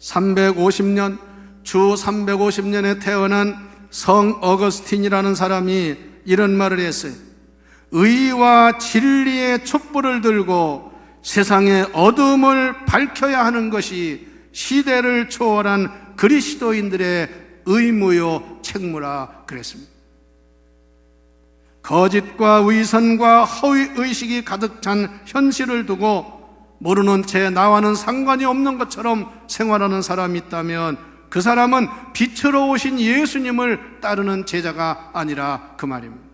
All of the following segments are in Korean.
350년, 주 350년에 태어난 성 어거스틴이라는 사람이 이런 말을 했어요. 의와 진리의 촛불을 들고 세상의 어둠을 밝혀야 하는 것이 시대를 초월한 그리스도인들의 의무요 책무라 그랬습니다. 거짓과 위선과 허위의식이 가득 찬 현실을 두고 모르는 채 나와는 상관이 없는 것처럼 생활하는 사람이 있다면 그 사람은 빛으로 오신 예수님을 따르는 제자가 아니라 그 말입니다.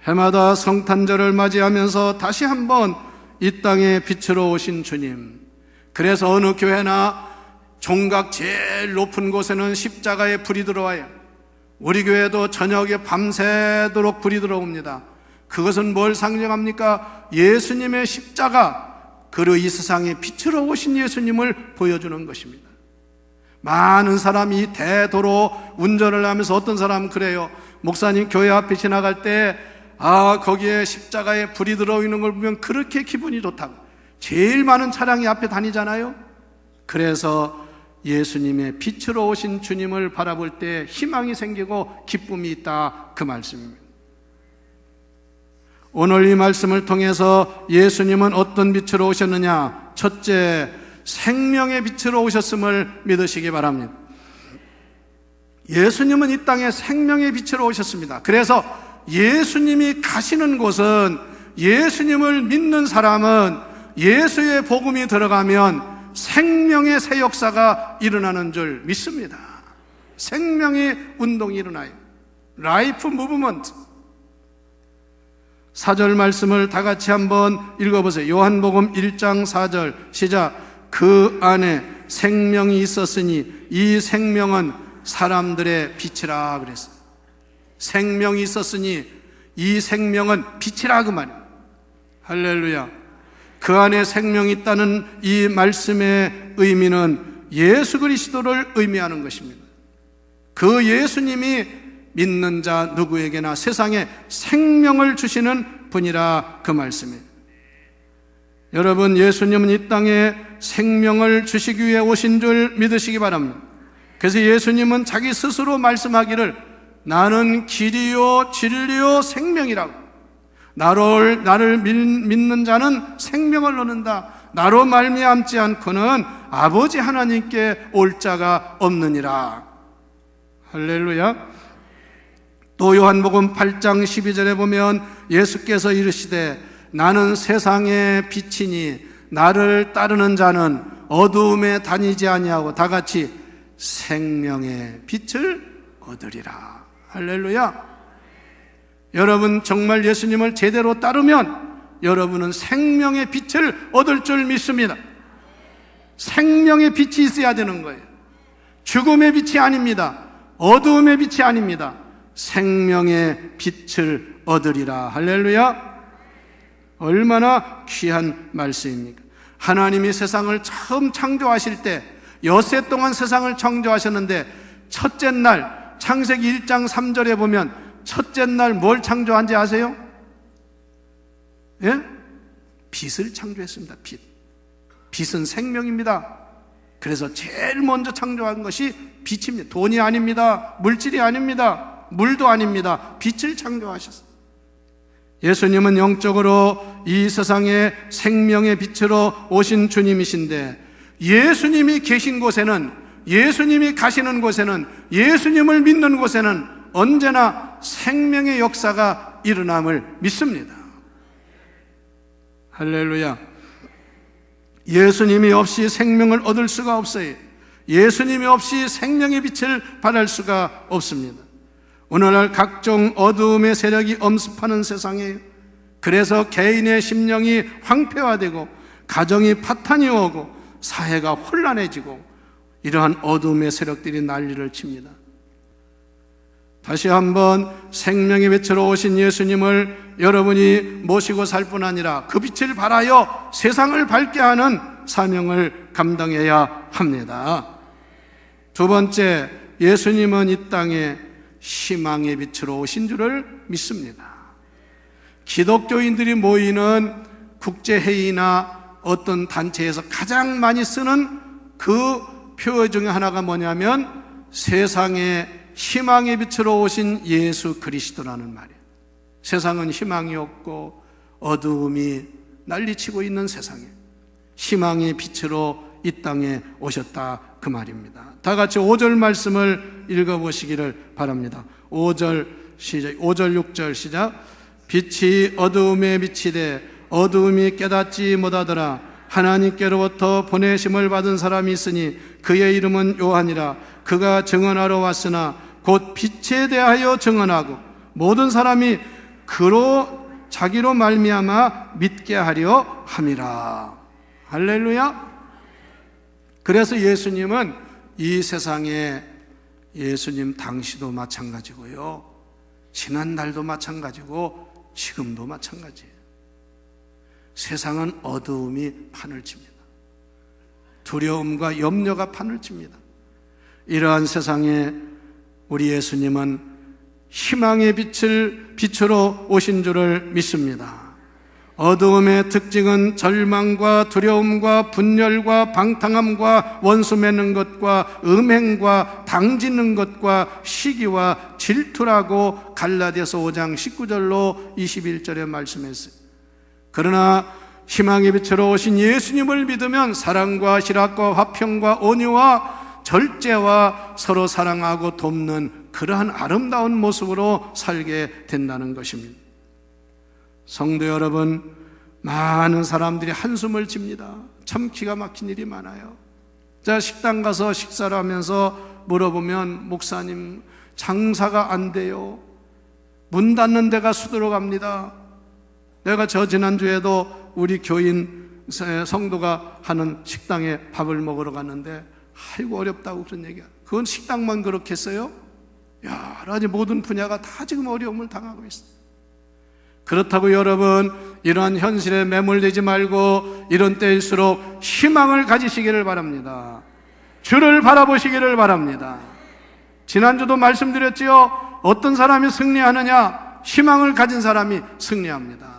해마다 성탄절을 맞이하면서 다시 한번 이 땅에 빛으로 오신 주님, 그래서 어느 교회나 종각 제일 높은 곳에는 십자가에 불이 들어와요. 우리 교회도 저녁에 밤새도록 불이 들어옵니다. 그것은 뭘 상징합니까? 예수님의 십자가, 그리고 이 세상에 빛으로 오신 예수님을 보여주는 것입니다. 많은 사람이 대도로 운전을 하면서 어떤 사람은 그래요. 목사님 교회 앞에 지나갈 때 거기에 십자가에 불이 들어있는 걸 보면 그렇게 기분이 좋다고. 제일 많은 차량이 앞에 다니잖아요. 그래서 예수님의 빛으로 오신 주님을 바라볼 때 희망이 생기고 기쁨이 있다, 그 말씀입니다. 오늘 이 말씀을 통해서 예수님은 어떤 빛으로 오셨느냐? 첫째, 생명의 빛으로 오셨음을 믿으시기 바랍니다. 예수님은 이 땅에 생명의 빛으로 오셨습니다. 그래서 예수님이 가시는 곳은, 예수님을 믿는 사람은 예수의 복음이 들어가면 생명의 새 역사가 일어나는 줄 믿습니다. 생명의 운동이 일어나요. 라이프 무브먼트. 4절 말씀을 다 같이 한번 읽어보세요. 요한복음 1장 4절 시작. 그 안에 생명이 있었으니 이 생명은 사람들의 빛이라 그랬어요. 생명이 있었으니 이 생명은 빛이라, 그 말이에요. 할렐루야. 그 안에 생명이 있다는 이 말씀의 의미는 예수 그리스도를 의미하는 것입니다. 그 예수님이 믿는 자 누구에게나 세상에 생명을 주시는 분이라, 그 말씀이에요. 여러분, 예수님은 이 땅에 생명을 주시기 위해 오신 줄 믿으시기 바랍니다. 그래서 예수님은 자기 스스로 말씀하기를 나는 길이요 진리요 생명이라고. 나를 믿는 자는 생명을 얻는다. 나로 말미암지 않고는 아버지 하나님께 올 자가 없느니라. 할렐루야. 또 요한복음 8장 12절에 보면 예수께서 이르시되 나는 세상의 빛이니 나를 따르는 자는 어두움에 다니지 아니하고 다 같이 생명의 빛을 얻으리라. 할렐루야. 여러분 정말 예수님을 제대로 따르면 여러분은 생명의 빛을 얻을 줄 믿습니다. 생명의 빛이 있어야 되는 거예요. 죽음의 빛이 아닙니다. 어두움의 빛이 아닙니다. 생명의 빛을 얻으리라. 할렐루야. 얼마나 귀한 말씀입니까? 하나님이 세상을 처음 창조하실 때 엿새 동안 세상을 창조하셨는데 첫째 날 창세기 1장 3절에 보면 첫째 날 뭘 창조한지 아세요? 예? 빛을 창조했습니다. 빛. 빛은 생명입니다. 그래서 제일 먼저 창조한 것이 빛입니다. 돈이 아닙니다. 물질이 아닙니다. 물도 아닙니다. 빛을 창조하셨어요. 예수님은 영적으로 이 세상에 생명의 빛으로 오신 주님이신데 예수님이 계신 곳에는, 예수님이 가시는 곳에는, 예수님을 믿는 곳에는 언제나 생명의 역사가 일어남을 믿습니다. 할렐루야. 예수님이 없이 생명을 얻을 수가 없어요. 예수님이 없이 생명의 빛을 발할 수가 없습니다. 오늘날 각종 어두움의 세력이 엄습하는 세상이에요. 그래서 개인의 심령이 황폐화되고 가정이 파탄이 오고 사회가 혼란해지고 이러한 어두움의 세력들이 난리를 칩니다. 다시 한번 생명의 빛으로 오신 예수님을 여러분이 모시고 살 뿐 아니라 그 빛을 발하여 세상을 밝게 하는 사명을 감당해야 합니다. 두 번째, 예수님은 이 땅에 희망의 빛으로 오신 줄을 믿습니다. 기독교인들이 모이는 국제회의나 어떤 단체에서 가장 많이 쓰는 그 표 중에 하나가 뭐냐면 세상에 희망의 빛으로 오신 예수 그리스도라는 말이에요. 세상은 희망이 없고 어두움이 난리치고 있는 세상에 희망의 빛으로 이 땅에 오셨다, 그 말입니다. 다 같이 5절 말씀을 읽어보시기를 바랍니다. 5절 시작. 5절 6절 시작. 빛이 어두움에 비치되 어두움이 깨닫지 못하더라. 하나님께로부터 보내심을 받은 사람이 있으니 그의 이름은 요한이라. 그가 증언하러 왔으나 곧 빛에 대하여 증언하고 모든 사람이 그로 자기로 말미암아 믿게 하려 함이라. 할렐루야. 그래서 예수님은 이 세상에, 예수님 당시도 마찬가지고요, 지난날도 마찬가지고 지금도 마찬가지예요. 세상은 어두움이 판을 칩니다. 두려움과 염려가 판을 칩니다. 이러한 세상에 우리 예수님은 희망의 빛으로 오신 줄을 믿습니다. 어두움의 특징은 절망과 두려움과 분열과 방탕함과 원수 맺는 것과 음행과 당짓는 것과 시기와 질투라고 갈라디아서 5장 19절로 21절에 말씀했어요. 그러나 희망의 빛으로 오신 예수님을 믿으면 사랑과 희락과 화평과 온유와 절제와 서로 사랑하고 돕는 그러한 아름다운 모습으로 살게 된다는 것입니다. 성도 여러분, 많은 사람들이 한숨을 칩니다. 참 기가 막힌 일이 많아요. 자, 식당 가서 식사를 하면서 물어보면 목사님 장사가 안 돼요. 문 닫는 데가 수두룩합니다. 내가 지난주에도 우리 교인 성도가 하는 식당에 밥을 먹으러 갔는데 아이고 어렵다고 그런 얘기야. 그건 식당만 그렇겠어요? 여러 가지 모든 분야가 다 지금 어려움을 당하고 있어요. 그렇다고 여러분, 이러한 현실에 매몰되지 말고 이런 때일수록 희망을 가지시기를 바랍니다. 주를 바라보시기를 바랍니다. 지난주도 말씀드렸지요. 어떤 사람이 승리하느냐? 희망을 가진 사람이 승리합니다.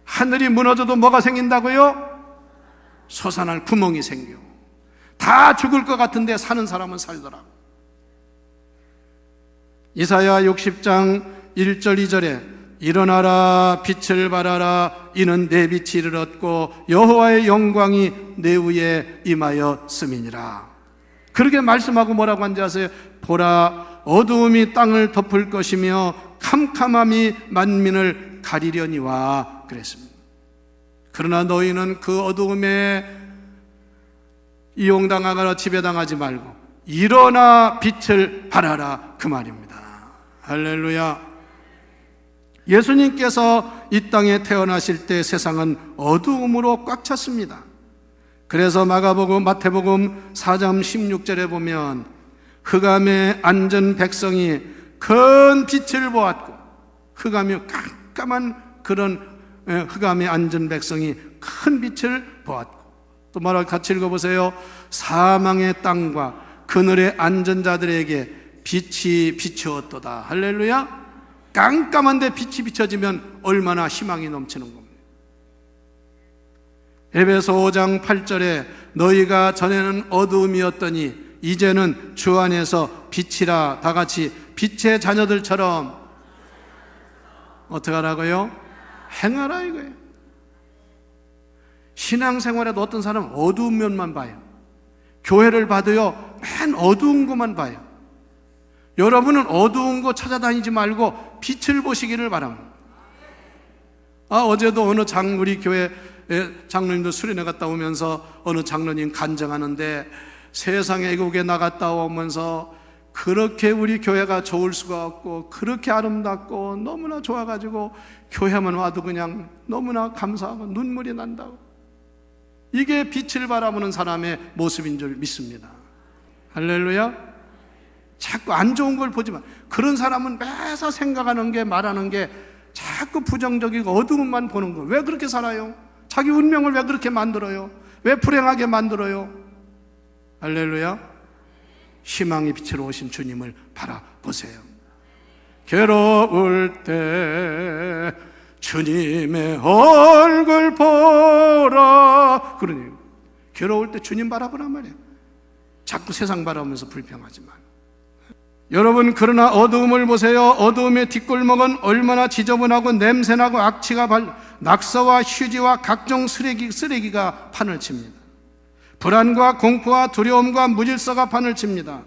하늘이 무너져도 뭐가 생긴다고요? 솟아날 구멍이 생겨. 다 죽을 것 같은데 사는 사람은 살더라고. 이사야 60장 1절 2절에 일어나라 빛을 발하라 이는 내 빛이 이르렀고 여호와의 영광이 내 위에 임하였음이니라. 그렇게 말씀하고 뭐라고 한지 아세요? 보라 어두움이 땅을 덮을 것이며 캄캄함이 만민을 가리려니와 그랬습니다. 그러나 너희는 그 어두움에 이용당하거나 지배당하지 말고 일어나 빛을 발하라, 그 말입니다. 할렐루야. 예수님께서 이 땅에 태어나실 때 세상은 어두움으로 꽉 찼습니다. 그래서 마태복음 4장 16절에 보면 흑암에 앉은 백성이 큰 빛을 보았고, 흑암이 깜깜한 그런 흑암에 앉은 백성이 큰 빛을 보았고, 또 말을 같이 읽어보세요. 사망의 땅과 그늘에 앉은 자들에게 빛이 비추었도다. 할렐루야. 깜깜한데 빛이 비춰지면 얼마나 희망이 넘치는 겁니다. 에베소 5장 8절에 너희가 전에는 어두움이었더니 이제는 주 안에서 빛이라. 다 같이 빛의 자녀들처럼 어떻게 하라고요? 행하라 이거예요. 신앙생활에도 어떤 사람은 어두운 면만 봐요. 교회를 봐도요 맨 어두운 것만 봐요. 여러분은 어두운 거 찾아다니지 말고 빛을 보시기를 바랍니다. 어제도 어느 우리 교회 장로님도 수련회 갔다 오면서 어느 장로님 간증하는데 세상 애국에 나갔다 오면서 그렇게 우리 교회가 좋을 수가 없고 그렇게 아름답고 너무나 좋아가지고 교회만 와도 그냥 너무나 감사하고 눈물이 난다고. 이게 빛을 바라보는 사람의 모습인 줄 믿습니다. 할렐루야. 자꾸 안 좋은 걸 보지 마. 그런 사람은 매사 생각하는 게 말하는 게 자꾸 부정적이고 어두움만 보는 거. 왜 그렇게 살아요? 자기 운명을 왜 그렇게 만들어요? 왜 불행하게 만들어요? 할렐루야. 희망의 빛으로 오신 주님을 바라보세요. 괴로울 때 주님의 얼굴 보라. 그러니 괴로울 때 주님 바라보란 말이에요. 자꾸 세상 바라보면서 불평하지 마. 여러분, 그러나 어두움을 보세요. 어두움의 뒷골목은 얼마나 지저분하고 냄새나고 악취가 낙서와 휴지와 각종 쓰레기가 판을 칩니다. 불안과 공포와 두려움과 무질서가 판을 칩니다.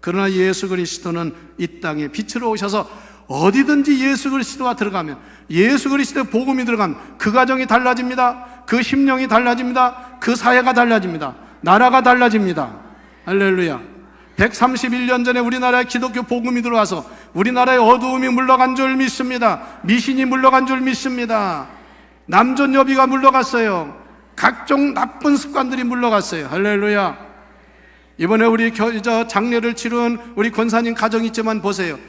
그러나 예수 그리스도는 이 땅에 빛으로 오셔서 어디든지 예수 그리스도가 들어가면, 예수 그리스도의 복음이 들어가면 그 가정이 달라집니다. 그 심령이 달라집니다. 그 사회가 달라집니다. 나라가 달라집니다. 할렐루야. 131년 전에 우리나라에 기독교 복음이 들어와서 우리나라의 어두움이 물러간 줄 믿습니다. 미신이 물러간 줄 믿습니다. 남존여비가 물러갔어요. 각종 나쁜 습관들이 물러갔어요. 할렐루야. 이번에 우리 장례를 치른 우리 권사님 가정 있지만 보세요.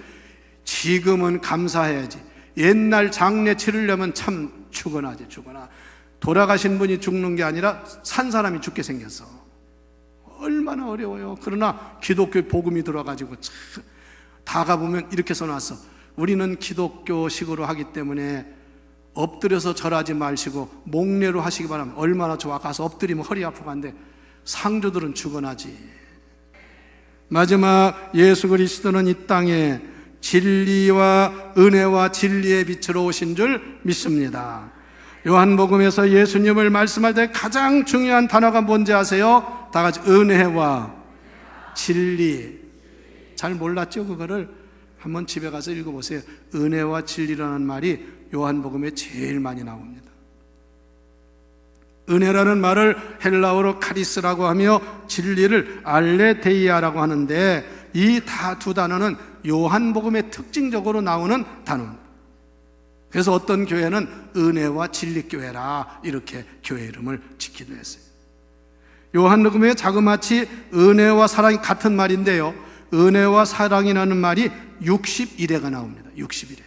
지금은 감사해야지. 옛날 장례 치르려면 참 죽어나지, 죽어나. 돌아가신 분이 죽는 게 아니라 산 사람이 죽게 생겼어. 얼마나 어려워요. 그러나 기독교 복음이 들어가지고 다 가보면 이렇게 써놨어. 우리는 기독교식으로 하기 때문에 엎드려서 절하지 마시고 목례로 하시기 바랍니다. 얼마나 좋아. 가서 엎드리면 허리 아프고 한데 상주들은 죽어나지. 마지막, 예수 그리스도는 이 땅에 진리와 은혜와 진리의 빛으로 오신 줄 믿습니다. 요한복음에서 예수님을 말씀할 때 가장 중요한 단어가 뭔지 아세요? 다 같이 은혜와 진리. 잘 몰랐죠? 그거를 한번 집에 가서 읽어보세요. 은혜와 진리라는 말이 요한복음에 제일 많이 나옵니다. 은혜라는 말을 헬라어로 카리스라고 하며 진리를 알레데이아라고 하는데, 이 두 단어는 요한복음에 특징적으로 나오는 단어입니다. 그래서 어떤 교회는 은혜와 진리교회라 이렇게 교회 이름을 짓기도 했어요. 요한복음에 자그마치 은혜와 사랑이 같은 말인데요, 은혜와 사랑이라는 말이 61회가 나옵니다. 61회.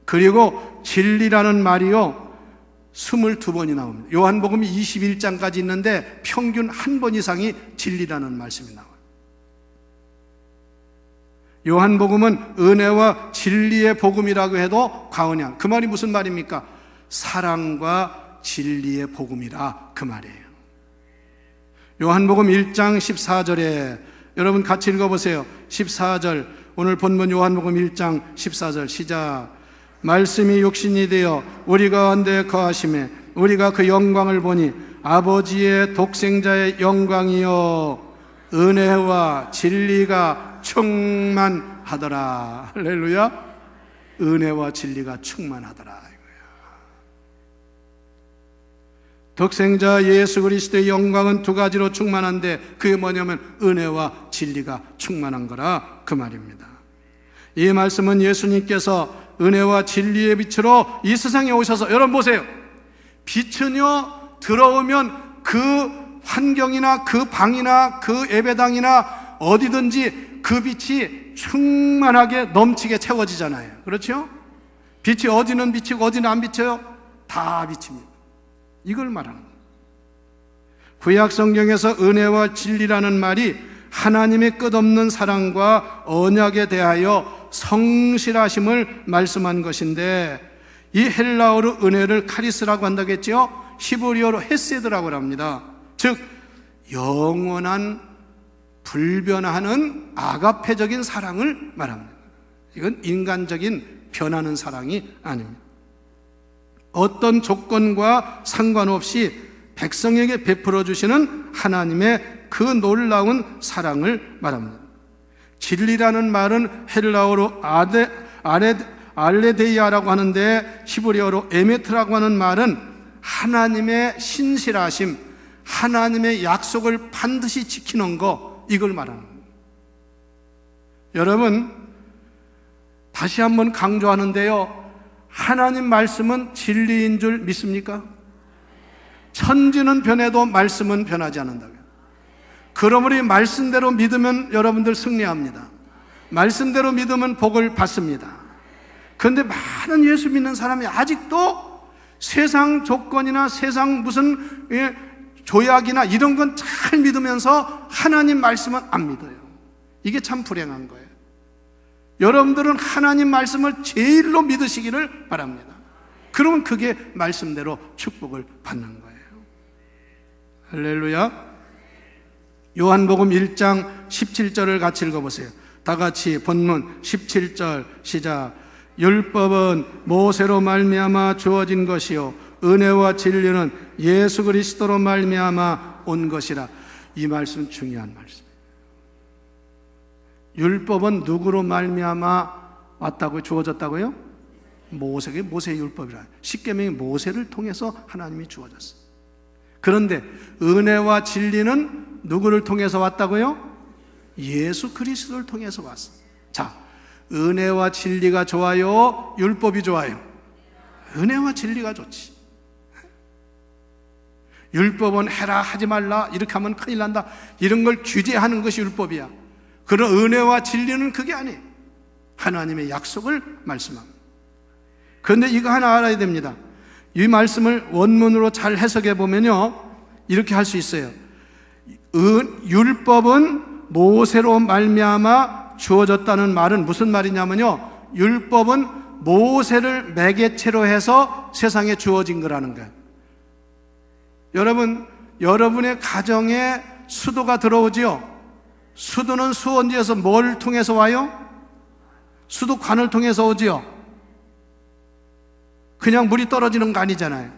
그리고 진리라는 말이요 22번이 나옵니다. 요한복음이 21장까지 있는데 평균 한 번 이상이 진리라는 말씀이 나와요. 요한복음은 은혜와 진리의 복음이라고 해도 과언이 아니에요. 그 말이 무슨 말입니까? 사랑과 진리의 복음이라 그 말이에요. 요한복음 1장 14절에 여러분 같이 읽어보세요. 14절, 오늘 본문 요한복음 1장 14절 시작. 말씀이 육신이 되어 우리 가운데 거하심에 우리가 그 영광을 보니 아버지의 독생자의 영광이요 은혜와 진리가 충만하더라. 할렐루야. 은혜와 진리가 충만하더라 이거야. 독생자 예수 그리스도의 영광은 두 가지로 충만한데 그게 뭐냐면 은혜와 진리가 충만한 거라 그 말입니다. 이 말씀은 예수님께서 은혜와 진리의 빛으로 이 세상에 오셔서, 여러분 보세요. 빛은요 들어오면 그 환경이나 그 방이나 그 예배당이나 어디든지 그 빛이 충만하게 넘치게 채워지잖아요. 그렇죠? 빛이 어디는 비치고 어디는 안 비쳐요? 다 비칩니다. 이걸 말하는 거예요. 구약 성경에서 은혜와 진리라는 말이 하나님의 끝없는 사랑과 언약에 대하여 성실하심을 말씀한 것인데, 이 헬라어로 은혜를 카리스라고 한다고 했죠. 히브리어로 헤세드라고 합니다. 즉 영원한 불변하는 아가페적인 사랑을 말합니다. 이건 인간적인 변하는 사랑이 아닙니다. 어떤 조건과 상관없이 백성에게 베풀어 주시는 하나님의 그 놀라운 사랑을 말합니다. 진리라는 말은 헬라어로 알레데이아라고 하는데 히브리어로 에메트라고 하는 말은 하나님의 신실하심, 하나님의 약속을 반드시 지키는 거, 이걸 말하는 거예요. 여러분 다시 한번 강조하는데요, 하나님 말씀은 진리인 줄 믿습니까? 천지는 변해도 말씀은 변하지 않는다고요. 그러므로 말씀대로 믿으면 여러분들 승리합니다. 말씀대로 믿으면 복을 받습니다. 그런데 많은 예수 믿는 사람이 아직도 세상 조건이나 세상 무슨 조약이나 이런 건 잘 믿으면서 하나님 말씀은 안 믿어요. 이게 참 불행한 거예요. 여러분들은 하나님 말씀을 제일로 믿으시기를 바랍니다. 그러면 그게 말씀대로 축복을 받는 거예요. 할렐루야. 요한복음 1장 17절을 같이 읽어보세요. 다 같이 본문 17절 시작. 율법은 모세로 말미암아 주어진 것이요 은혜와 진리는 예수 그리스도로 말미암아 온 것이라. 이 말씀 중요한 말씀이에요. 율법은 누구로 말미암아 왔다고 주어졌다고요? 모세의 율법이라. 십계명이 모세를 통해서 하나님이 주어졌어요. 그런데 은혜와 진리는 누구를 통해서 왔다고요? 예수 그리스도를 통해서 왔어요. 자, 은혜와 진리가 좋아요? 율법이 좋아요? 은혜와 진리가 좋지. 율법은 해라 하지 말라 이렇게 하면 큰일 난다 이런 걸 규제하는 것이 율법이야. 그런 은혜와 진리는 그게 아니에요. 하나님의 약속을 말씀합니다. 그런데 이거 하나 알아야 됩니다. 이 말씀을 원문으로 잘 해석해 보면요 이렇게 할 수 있어요. 율법은 모세로 말미암아 주어졌다는 말은 무슨 말이냐면요, 율법은 모세를 매개체로 해서 세상에 주어진 거라는 거예요. 여러분, 여러분의 가정에 수도가 들어오지요. 수도는 수원지에서 뭘 통해서 와요? 수도관을 통해서 오지요. 그냥 물이 떨어지는 거 아니잖아요.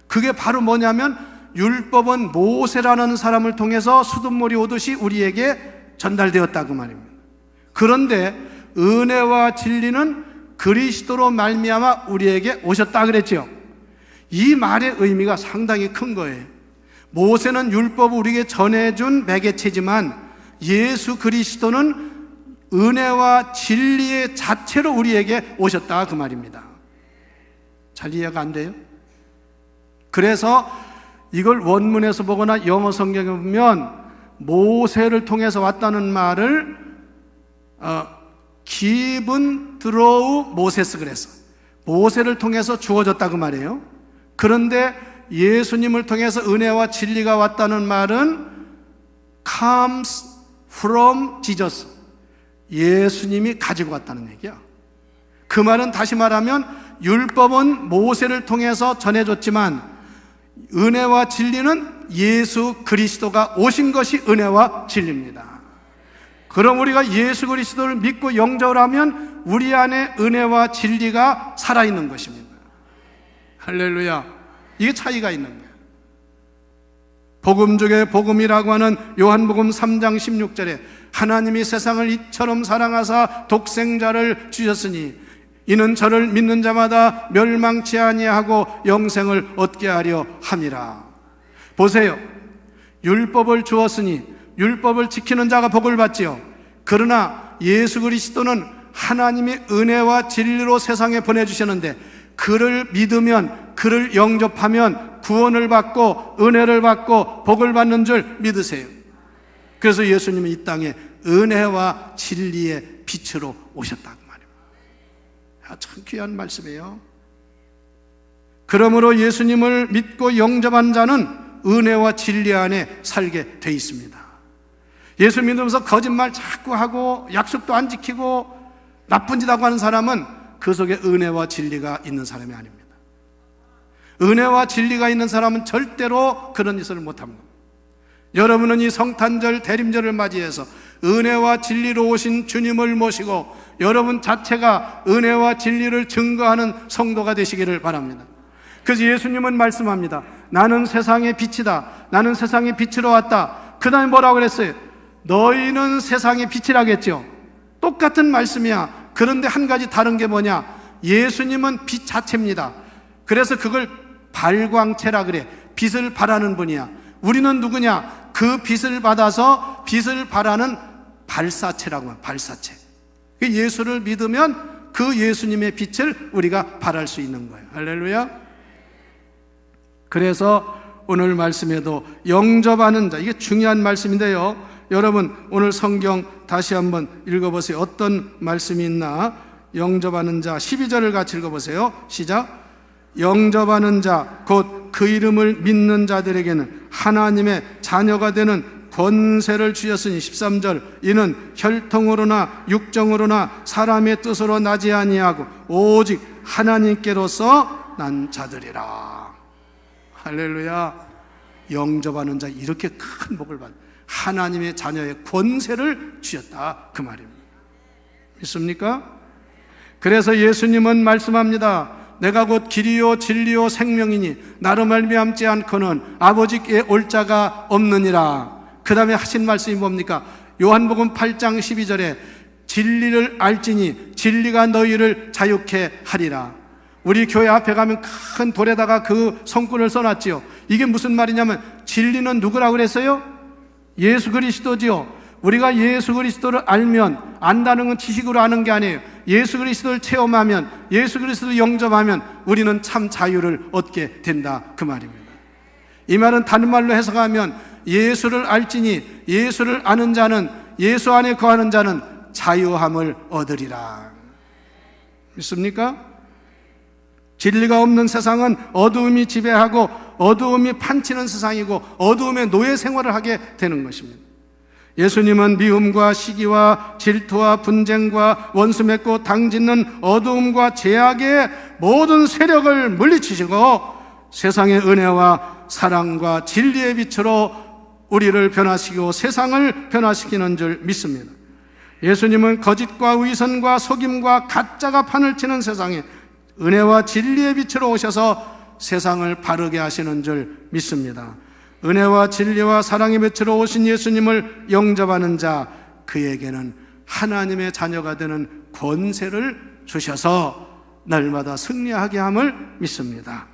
그게 바로 뭐냐면 율법은 모세라는 사람을 통해서 수돗물이 오듯이 우리에게 전달되었다 그 말입니다. 그런데 은혜와 진리는 그리스도로 말미암아 우리에게 오셨다 그랬죠. 이 말의 의미가 상당히 큰 거예요. 모세는 율법을 우리에게 전해준 매개체지만 예수 그리스도는 은혜와 진리의 자체로 우리에게 오셨다 그 말입니다. 잘 이해가 안 돼요? 그래서 이걸 원문에서 보거나 영어 성경에 보면 모세를 통해서 왔다는 말을 given through Moses 그랬어. 모세를 통해서 주어졌다 그 말이에요. 그런데 예수님을 통해서 은혜와 진리가 왔다는 말은 comes from Jesus. 예수님이 가지고 왔다는 얘기야. 그 말은 다시 말하면 율법은 모세를 통해서 전해줬지만 은혜와 진리는 예수 그리스도가 오신 것이 은혜와 진리입니다. 그럼 우리가 예수 그리스도를 믿고 영접을 하면 우리 안에 은혜와 진리가 살아있는 것입니다. 할렐루야. 이게 차이가 있는 거예요. 복음 중에 복음이라고 하는 요한복음 3장 16절에 하나님이 세상을 이처럼 사랑하사 독생자를 주셨으니 이는 저를 믿는 자마다 멸망치 아니하고 영생을 얻게 하려 함이라. 보세요. 율법을 주었으니 율법을 지키는 자가 복을 받지요. 그러나 예수 그리스도는 하나님이 은혜와 진리로 세상에 보내주셨는데 그를 믿으면, 그를 영접하면 구원을 받고 은혜를 받고 복을 받는 줄 믿으세요. 그래서 예수님은 이 땅에 은혜와 진리의 빛으로 오셨다고 말입니다. 참 귀한 말씀이에요. 그러므로 예수님을 믿고 영접한 자는 은혜와 진리 안에 살게 돼 있습니다. 예수 믿으면서 거짓말 자꾸 하고 약속도 안 지키고 나쁜 짓 하고 하는 사람은 그 속에 은혜와 진리가 있는 사람이 아닙니다. 은혜와 진리가 있는 사람은 절대로 그런 짓을 못합니다. 여러분은 이 성탄절 대림절을 맞이해서 은혜와 진리로 오신 주님을 모시고 여러분 자체가 은혜와 진리를 증거하는 성도가 되시기를 바랍니다. 그래서 예수님은 말씀합니다. 나는 세상의 빛이다. 나는 세상의 빛으로 왔다. 그 다음에 뭐라고 그랬어요? 너희는 세상의 빛이라겠죠. 똑같은 말씀이야. 그런데 한 가지 다른 게 뭐냐? 예수님은 빛 자체입니다. 그래서 그걸 발광체라 그래. 빛을 발하는 분이야. 우리는 누구냐? 그 빛을 받아서 빛을 발하는 발사체라고 해요. 발사체. 예수를 믿으면 그 예수님의 빛을 우리가 발할 수 있는 거예요. 할렐루야. 그래서 오늘 말씀에도 영접하는 자, 이게 중요한 말씀인데요. 여러분 오늘 성경 다시 한번 읽어보세요. 어떤 말씀이 있나? 영접하는 자 12절을 같이 읽어보세요. 시작. 영접하는 자 곧 그 이름을 믿는 자들에게는 하나님의 자녀가 되는 권세를 주셨으니 13절 이는 혈통으로나 육정으로나 사람의 뜻으로 나지 아니하고 오직 하나님께로서 난 자들이라. 할렐루야. 영접하는 자 이렇게 큰 복을 받는 하나님의 자녀의 권세를 주셨다 그 말입니다. 믿습니까? 그래서 예수님은 말씀합니다. 내가 곧 길이요 진리요 생명이니 나로 말미암지 않고는 아버지께 올 자가 없느니라. 그 다음에 하신 말씀이 뭡니까? 요한복음 8장 12절에 진리를 알지니 진리가 너희를 자유케 하리라. 우리 교회 앞에 가면 큰 돌에다가 그 성구를 써놨지요. 이게 무슨 말이냐면 진리는 누구라고 그랬어요? 예수 그리스도지요. 우리가 예수 그리스도를 알면, 안다는 건 지식으로 아는 게 아니에요. 예수 그리스도를 체험하면, 예수 그리스도를 영접하면 우리는 참 자유를 얻게 된다 그 말입니다. 이 말은 다른 말로 해석하면 예수를 알지니 예수를 아는 자는, 예수 안에 거하는 자는 자유함을 얻으리라. 믿습니까? 진리가 없는 세상은 어두움이 지배하고 어두움이 판치는 세상이고 어두움의 노예 생활을 하게 되는 것입니다. 예수님은 미움과 시기와 질투와 분쟁과 원수 맺고 당짓는 어두움과 죄악의 모든 세력을 물리치시고 세상의 은혜와 사랑과 진리의 빛으로 우리를 변화시키고 세상을 변화시키는 줄 믿습니다. 예수님은 거짓과 위선과 속임과 가짜가 판을 치는 세상에 은혜와 진리의 빛으로 오셔서 세상을 바르게 하시는 줄 믿습니다. 은혜와 진리와 사랑의 빛으로 오신 예수님을 영접하는 자, 그에게는 하나님의 자녀가 되는 권세를 주셔서 날마다 승리하게 함을 믿습니다.